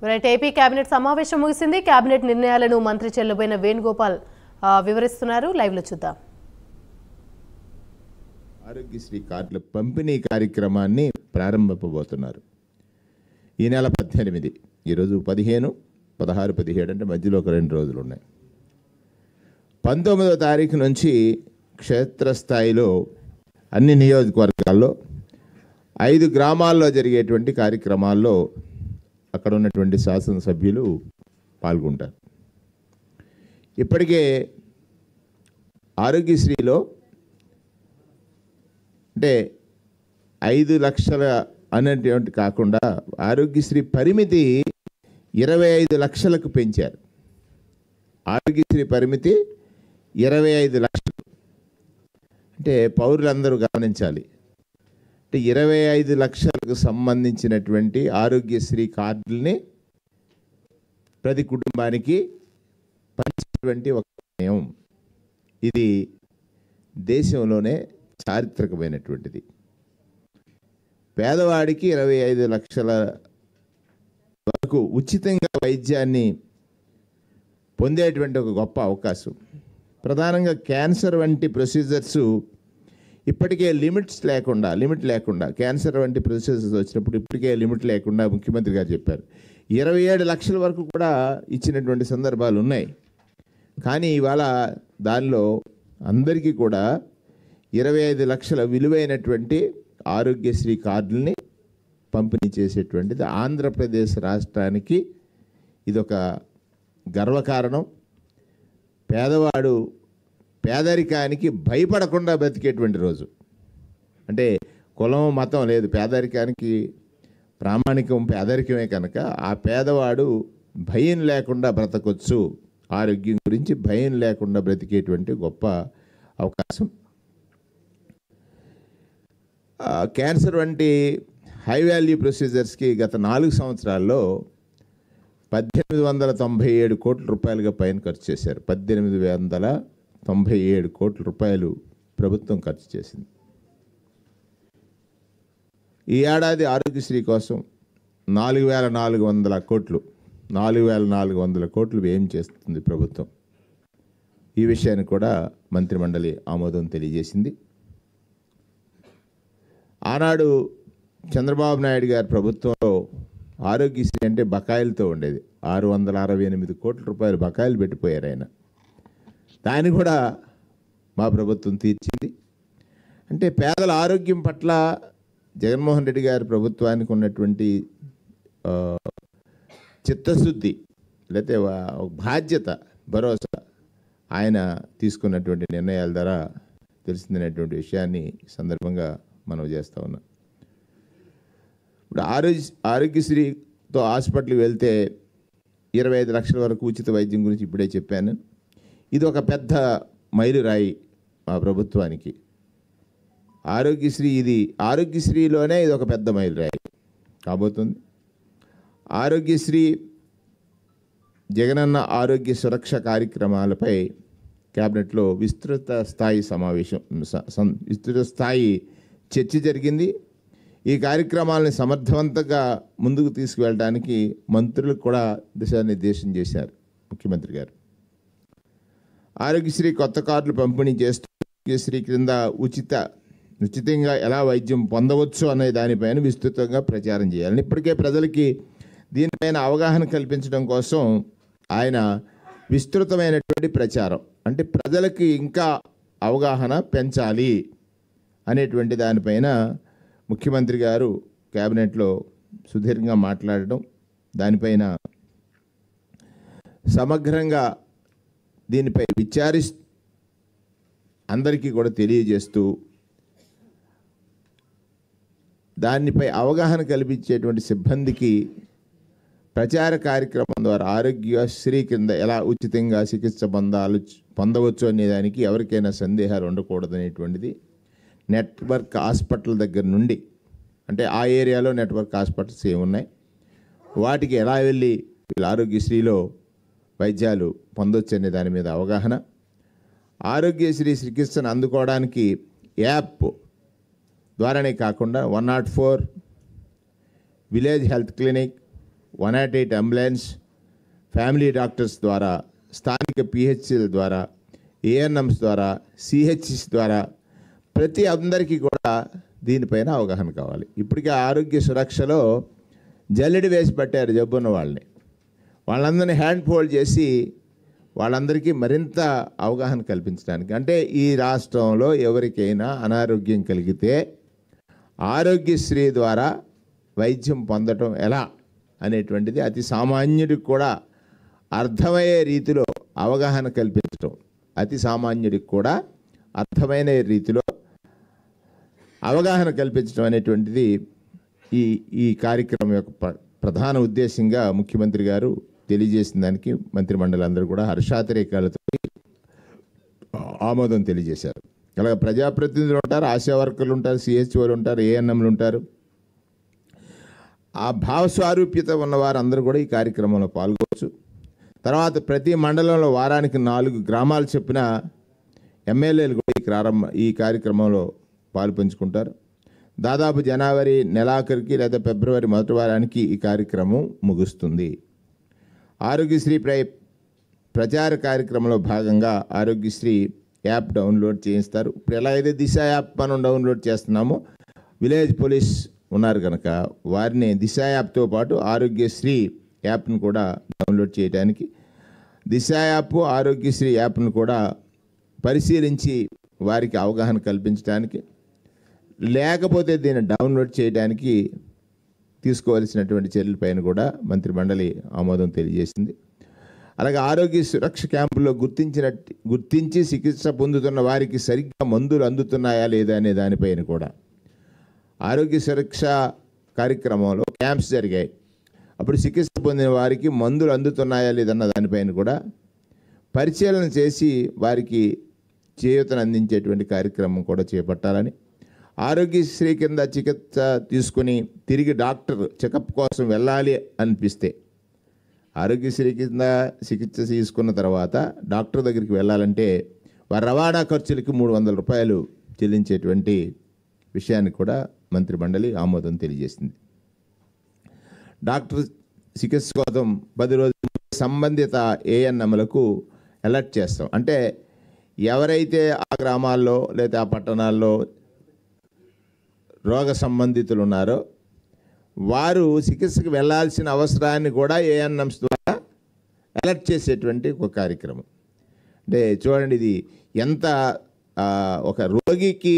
Right. AP cabinet సమావేశం ముగిసింది. Cabinet నిర్ణయాలను మంత్రి చెల్లుబోయిన వేణుగోపాల్ వివరిస్తున్నారు. లైవ్ లో చూద్దాం. ఆరోగ్యశ్రీ కార్డుల పంపిణీ కార్యక్రమాన్ని ప్రారంభింపబోతున్నారు. ఈ నెల 18, ఈరోజు 15, 16, 17 అంటే మధ్యలో ఒక 2 రోజులు ఉన్నాయి. 19వ తారీఖు నుంచి క్షేత్రస్థాయిలో అన్ని నియోజకవర్గాల్లో 5 గ్రామాల్లో జరిగేటువంటి కార్యక్రమాల్లో అక్కడ ఉన్నటువంటి శాసనసభ్యులు పాల్గొంటారు. ఇప్పటికే ఆరోగ్యశ్రీలో అంటే 5 లక్షల అనేటువంటి కాకుండా ఆరోగ్యశ్రీ పరిమితి 25 లక్షలకు పెంచారు. ఆరోగ్యశ్రీ పరిమితి 25 లక్షలు. అంటే పౌరులందరూ గమనించాలి. అంటే 25 లక్షలకు సంబంధించినటువంటి ఆరోగ్యశ్రీ కార్డుల్ని ప్రతి కుటుంబానికి పంచేటువంటి ఒక నిర్ణయం. ఇది దేశంలోనే చారిత్రకమైనటువంటిది. పేదవాడికి 25 లక్షల వరకు ఉచితంగా వైద్యాన్ని పొందేటువంటి ఒక గొప్ప అవకాశం. ప్రధానంగా క్యాన్సర్ వంటి ప్రొసీజర్స్ ఇప్పటికే లిమిట్ లేకుండా క్యాన్సర్ వంటి ప్రొసీజర్స్ వచ్చినప్పుడు ఇప్పటికే లిమిట్ లేకుండా ముఖ్యమంత్రి గారు చెప్పారు. 27 లక్షల వరకు కూడా ఇచ్చినటువంటి సందర్భాలు ఉన్నాయి. కానీ ఇవాళ దానిలో అందరికీ కూడా 25 లక్షల విలువైనటువంటి ఆరోగ్యశ్రీ కార్డుల్ని పంపిణీ చేసేటువంటిది ఆంధ్రప్రదేశ్ రాష్ట్రానికి ఇదొక గర్వకారణం. పేదవాడు పేదరికానికి భయపడకుండా బతికేటువంటి రోజు. అంటే కులం మతం లేదు, పేదరికానికి ప్రామాణికం పేదరికమే కనుక ఆ పేదవాడు భయం లేకుండా బ్రతకొచ్చు. ఆరోగ్యం గురించి భయం లేకుండా బ్రతికేటువంటి గొప్ప అవకాశం. క్యాన్సర్ వంటి హై వాల్యూ ప్రొసీజర్స్కి గత 4 సంవత్సరాల్లో 1897 కోట్ల రూపాయలుగా పైన ఖర్చు చేశారు. 1897 కోట్ల రూపాయలు ప్రభుత్వం ఖర్చు చేసింది. ఈ ఏడాది ఆరోగ్యశ్రీ కోసం 4,400 కోట్లు వ్యయం చేస్తుంది ప్రభుత్వం. ఈ విషయాన్ని కూడా మంత్రిమండలి ఆమోదం తెలియజేసింది. ఆనాడు చంద్రబాబు నాయుడు గారి ప్రభుత్వంలో ఆరోగ్యశ్రీ అంటే బకాయిలతో ఉండేది. 668 కోట్ల రూపాయలు బకాయిలు పెట్టిపోయారు ఆయన. దాన్ని కూడా మా ప్రభుత్వం తీర్చింది. అంటే పేదల ఆరోగ్యం పట్ల జగన్మోహన్ రెడ్డి గారి ప్రభుత్వానికి ఉన్నటువంటి చిత్తశుద్ధి లేకపోతే బాధ్యత, భరోసా ఆయన తీసుకున్నటువంటి నిర్ణయాల ద్వారా తెలిసిందనేటువంటి విషయాన్ని సందర్భంగా మనం చేస్తూ ఉన్నాం. ఇప్పుడు ఆరోగ్యశ్రీతో హాస్పిటల్కి వెళ్తే 25 లక్షల వరకు ఉచిత వైద్యం గురించి ఇప్పుడే చెప్పాను. ఇది ఒక పెద్ద మైలురాయి మా ప్రభుత్వానికి. ఆరోగ్యశ్రీలోనే ఇది ఒక పెద్ద మైలురాయి కాబోతుంది. ఆరోగ్యశ్రీ జగనన్న ఆరోగ్య సురక్ష కార్యక్రమాలపై క్యాబినెట్లో విస్తృత స్థాయి చర్చ జరిగింది. ఈ కార్యక్రమాలని సమర్థవంతంగా ముందుకు తీసుకువెళ్ళడానికి మంత్రులకు కూడా దిశానిర్దేశం చేశారు ముఖ్యమంత్రి గారు. ఆరోగ్యశ్రీ కొత్త కార్డులు పంపిణీ చేస్తూ ఆరోగ్యశ్రీ క్రింద ఉచితంగా ఎలా వైద్యం పొందవచ్చు అనే దానిపైన విస్తృతంగా ప్రచారం చేయాలని ఇప్పటికే ప్రజలకి దీనిపైన అవగాహన కల్పించడం కోసం ఆయన విస్తృతమైనటువంటి ప్రచారం, అంటే ప్రజలకి ఇంకా అవగాహన పెంచాలి అనేటువంటి దానిపైన ముఖ్యమంత్రి గారు క్యాబినెట్లో సుదీర్ఘంగా మాట్లాడడం, దానిపైన సమగ్రంగా దీనిపై అందరికీ కూడా తెలియజేస్తూ దానిపై అవగాహన కల్పించేటువంటి సిబ్బందికి ప్రచార కార్యక్రమం ద్వారా ఆరోగ్యశ్రీ కింద ఎలా ఉచితంగా చికిత్స పొందవచ్చు అనే దానికి ఎవరికైనా సందేహాలు ఉండకూడదనేటువంటిది నెట్వర్క్ హాస్పిటల్ దగ్గర నుండి, అంటే ఆ ఏరియాలో నెట్వర్క్ హాస్పిటల్స్ ఏమున్నాయి, వాటికి ఎలా వెళ్ళి వీళ్ళు ఆరోగ్యశ్రీలో వైద్యాలు పొందొచ్చు అనే దాని మీద అవగాహన, ఆరోగ్యశ్రీ చికిత్సను అందుకోవడానికి యాప్ ద్వారానే కాకుండా 104 village health clinic, 108 ambulance, family doctors ద్వారా, స్థానిక పిహెచ్సిల ద్వారా, ఏఎన్ఎంస్ ద్వారా, సిహెచ్సిస్ ద్వారా ప్రతి అందరికీ కూడా దీనిపైన అవగాహన కావాలి. ఇప్పటికే ఆరోగ్య సురక్షలో జల్లెడి వేసి పట్టారు జబ్బున్న వాళ్ళందరినీ హ్యాండ్ ఫోల్డ్ చేసి వాళ్ళందరికీ మరింత అవగాహన కల్పించడానికి. అంటే ఈ రాష్ట్రంలో ఎవరికైనా అనారోగ్యం కలిగితే ఆరోగ్యశ్రీ ద్వారా వైద్యం పొందటం ఎలా అనేటువంటిది అతి సామాన్యుడికి కూడా అర్థమయ్యే రీతిలో అవగాహన కల్పించడం, అతి సామాన్యుడికి కూడా అర్థమైన రీతిలో అవగాహన కల్పించడం అనేటువంటిది ఈ కార్యక్రమం యొక్క ప్రధాన ఉద్దేశంగా ముఖ్యమంత్రి గారు తెలియజేసిన దానికి మంత్రిమండలందరూ కూడా హర్షాతిరేకాలతో ఆమోదం తెలియజేశారు. అలాగే ప్రజాప్రతినిధులు ఉంటారు, ఆశా వర్కర్లు ఉంటారు, సిహెచ్ఓలు ఉంటారు, ఏఎన్ఎంలు ఉంటారు. ఆ భావస్వారూప్యత ఉన్న వారందరూ కూడా ఈ కార్యక్రమంలో పాల్గొవచ్చు. తర్వాత ప్రతి మండలంలో వారానికి 4 గ్రామాలు చెప్పిన ఎమ్మెల్యేలు కూడా ఈ కార్యక్రమంలో పాల్పంచుకుంటారు. దాదాపు జనవరి నెలాఖరికి లేదా ఫిబ్రవరి మొదటి వారానికి ఈ కార్యక్రమం ముగుస్తుంది. ఆరోగ్యశ్రీ ప్రచార కార్యక్రమంలో భాగంగా ఆరోగ్యశ్రీ యాప్ డౌన్లోడ్ చేయిస్తారు. ఇప్పుడు ఎలా అయితే దిశ యాప్ మనం డౌన్లోడ్ చేస్తున్నామో, విలేజ్ పోలీస్ ఉన్నారు కనుక వారిని దిశ యాప్తో పాటు ఆరోగ్యశ్రీ యాప్ను కూడా డౌన్లోడ్ చేయడానికి, దిశ యాప్ ఆరోగ్యశ్రీ యాప్ను కూడా పరిశీలించి వారికి అవగాహన కల్పించడానికి, లేకపోతే దీన్ని డౌన్లోడ్ చేయడానికి తీసుకోవాల్సినటువంటి చర్యలపైన కూడా మంత్రిమండలి ఆమోదం తెలియజేసింది. అలాగే ఆరోగ్య సురక్ష క్యాంపుల్లో గుర్తించి చికిత్స పొందుతున్న వారికి సరిగ్గా మందులు అందుతున్నాయా లేదా అనే దానిపైన కూడా ఆరోగ్య సురక్ష కార్యక్రమంలో క్యాంప్స్ జరిగాయి. అప్పుడు చికిత్స పొందిన వారికి మందులు అందుతున్నాయా లేదన్న దానిపైన కూడా పరిశీలన చేసి వారికి చేయూతను అందించేటువంటి కార్యక్రమం కూడా చేపట్టాలని, ఆరోగ్యశ్రీ కింద చికిత్స తీసుకుని తిరిగి డాక్టర్ చెకప్ కోసం వెళ్ళాలి అనిపిస్తే ఆరోగ్యశ్రీ కింద చికిత్స తీసుకున్న తర్వాత డాక్టర్ దగ్గరికి వెళ్ళాలంటే వారి రవాణా ఖర్చులకి 300 రూపాయలు చెల్లించేటువంటి విషయాన్ని కూడా మంత్రిమండలి ఆమోదం తెలియజేసింది. డాక్టర్ చికిత్స కోసం 10 రోజులు సంబంధిత ఏఎన్ఎంలకు అలర్ట్ చేస్తాం. అంటే ఎవరైతే ఆ గ్రామాల్లో లేదా ఆ పట్టణాల్లో రోగ సంబంధితులు ఉన్నారో వారు చికిత్సకు వెళ్ళాల్సిన అవసరాన్ని కూడా ఏఎన్ఎంస్ ద్వారా అలర్ట్ చేసేటువంటి ఒక కార్యక్రమం. అంటే చూడండి ఇది ఎంత ఒక రోగికి